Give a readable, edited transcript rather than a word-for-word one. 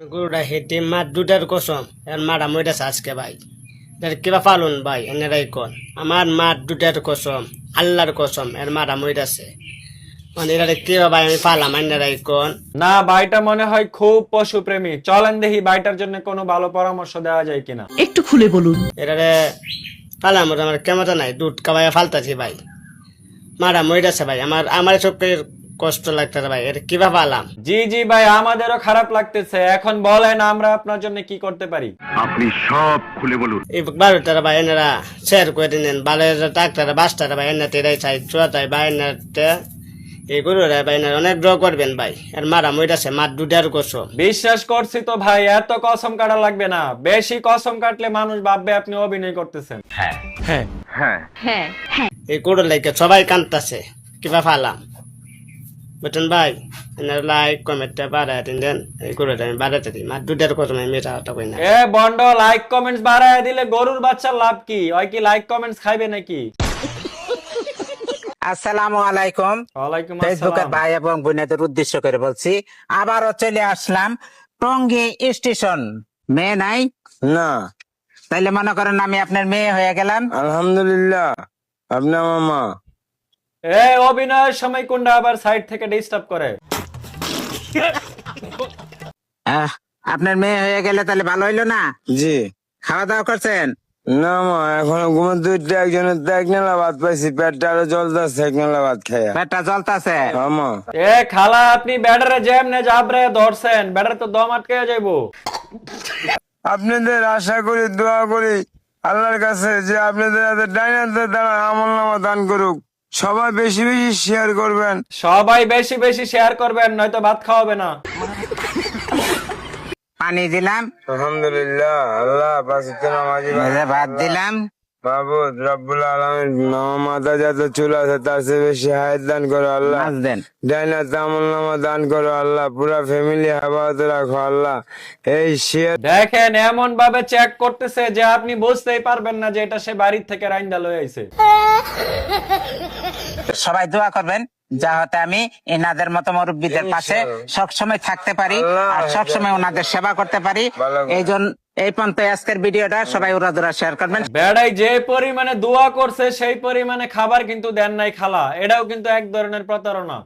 গরুটা হেঁটে মার দুটার কসম এর মারা মইটাছে আজকে ভাই কিবা পালুন ভাই এনেরাই কন আমার মার দুটার কসম আল্লাহর কসম এর মারা মইটাছে মানে এরা কিবা ভাই আমি পালাম এনেরাই কন না, ভাইটা মনে হয় খুব পশু প্রেমী। চলেন দেখি ভাইটার জন্য কোনো ভালো পরামর্শ দেওয়া যায় কিনা। একটু খুলে বলুন। এরারে পালাম আমার কেমতা নাই দুধ কাবাই ফালতাছি ভাই মারা মইটাছে ভাই আমার চোখের কষ্ট লাগতেছে ভাই এটা কিবা পালাম জি জি ভাই, আমাদেরও খারাপ লাগতেছে। এখন বলেন আমরা আপনার জন্য কি করতে পারি। আপনি সব খুলে বলুন। এই বারোটারা ভাই এনারা শেয়ার করে নেন বারো ডাক্তারা বাসটারা ভাই এনাতে এরাই চাই চুয়াতাই ভাই এনাতে এই গরুরা ভাই এনারা অনেক ড্র করবেন ভাই আর মারা মইটাছে মার দুটার কসম বিশ্বাস করছি তো ভাই, এত কসম কাটা লাগবে না। বেশি কসম কাটলে মানুষ ভাববে আপনি অভিনয় করতেছেন। হ্যাঁ এই গরুর লাইকে সবাই কান্দতেছে কিবা ফালাম বুঝছেন ভাই এনারা লাইক কমেন্টটা বাড়ায় দেন এই গরুটা আমি বাড়াতে দিই মার দুটার কসম আমি মেটা হতা কই না এ বন্ড, লাইক কমেন্টস বাড়ায় দিলে গরুর বাচ্চার লাভ কি? ওই কি লাইক কমেন্টস খাইবে নাকি? আসসালামু আলাইকুম। ওয়ালাইকুম ফেসবুকের আসসালাম। ভাই এবং বোনেদের উদ্দেশ্য করে বলছি, আবারও চলে আসলাম টঙ্গী স্টেশন। মেয়ে নাই না, তাইলে মনে করেন আমি আপনার মেয়ে হয়ে গেলাম। আলহামদুলিল্লাহ আপনি আমার মা। এ অভিনয়ের সময় কোনটা আবার সাইড থেকে ডিস্টার্ব করে? আপনার মেয়ে হয়ে গেলে তাহলে ভালো হইলো না? জি খাওয়া দাওয়া করছেন? না মা, এখনো ঘুমোতে উঠতে একজনের তো এক নেলা ভাত পাইছি, পেটটা আরো জ্বলতেছে এক নেলা ভাত খাইয়া। পেটটা জ্বলতাছে? আমা এ খালা, আপনি ব্যাটারে যেমনে জাবরে ধরছেন, ব্যাটারে তো দম আটকে যাইবো। আপনাদের আশা করি দোয়া করি আল্লাহর কাছে যে আপনাদের হাতে ডাইনাতে দ্বারা আমল নামা দান করুক। সবাই বেশি বেশি শেয়ার করবেন। সবাই বেশি বেশি শেয়ার করবেন, নয়তো ভাত খাওয়াবে না। পানি দিলাম, আলহামদুলিল্লাহ আল্লাহ পাঁচে নামাজি ভাত দিলাম। মাহবুদ রব্বুল আলামিন মাথা যত চুল আছে তার চেয়ে বেশি হায়াত দান করো আল্লাহ। মাছ দেন। ডাইনাতে আমল নামা দান করো আল্লাহ। পুরা ফ্যামিলি হেফাজতে রাখো আল্লাহ। এই শেয়ার দেখেন এমন ভাবে চেক করতেছে যে আপনি বুঝতেই পারবেন না যে এটা সে বাড়ির থেকে রাইন্দা লয়ে আইছে। সবাই দোয়া করবেন যা হতে আমি এনাদের মতো মুরব্বীদের পাশে সবসময় থাকতে পারি আর সবসময় ওনাদের সেবা করতে পারি। এই জন্য এই পর্যন্ত আজকের ভিডিওটা সবাই উড়াদুরা শেয়ার করবেন। বেড়াই যে পরিমাণে দোয়া করছে সেই পরিমাণে খাবার কিন্তু দেন নাই খালা, এটাও কিন্তু এক ধরনের প্রতারণা।